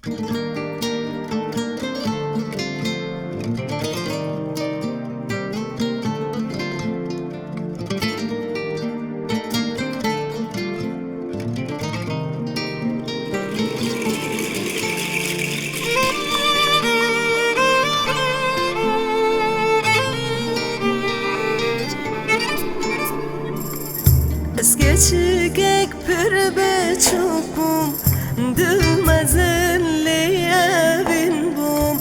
Ez geçik pür beçukum Dılmazın liyevin bum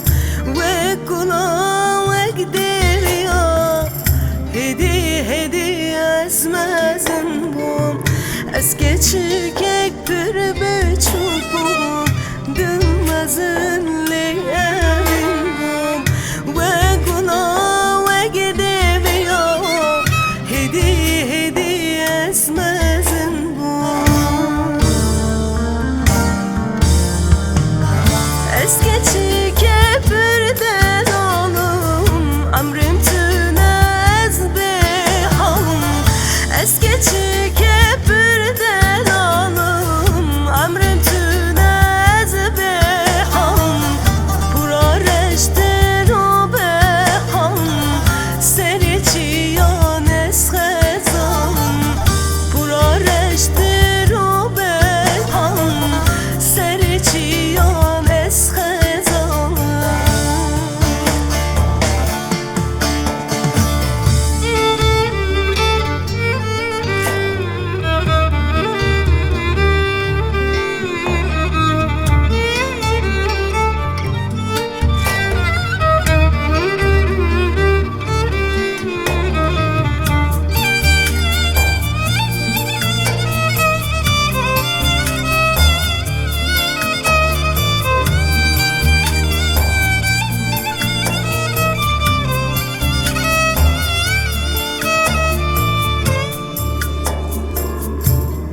Ve kula ve gideriya Hedi hedi ezmezin bum Ez geçik pür beçukum Dılmazın liyevin bum Ve kula ve gideriya Hedi hedi ezmezin bum Ez geçik pürden oğlum Amrim tüne ez behalım Ez geçik pürden oğlum Amrim tüne ez behalım Pura reşter o behalım Seni çiyan ez xezalım Pura reşter o behalım Seni çiyan ez xezalım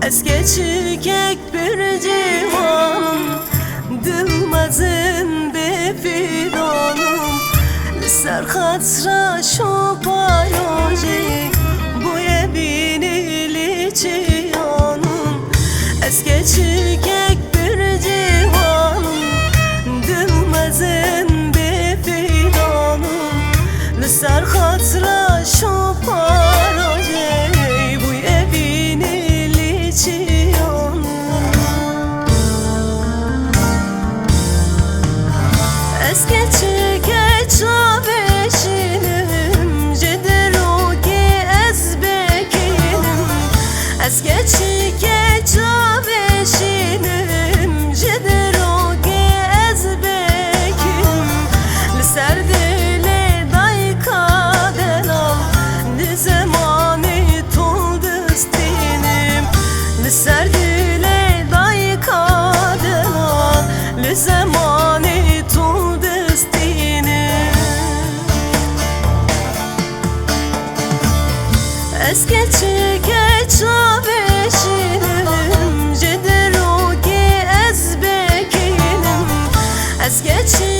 Ez geçik bir civanım Dılmazın befidanım Ser hatsra şu payoji Bu evini çiyanım Ez geçik bir civanım Dılmazın befidanım Ser hatsra şu payoji Bu evini Ez geçik çaveşinim Jederogi ez bekinim Ez geçik çaveşinim Jederogi ez bekinim Liser dile dayka delal Li zemani tol destinim Liser dile dayka delal Li zemani tol Ez geçik çaveşinim Jederogi ez bekinim Ez geçik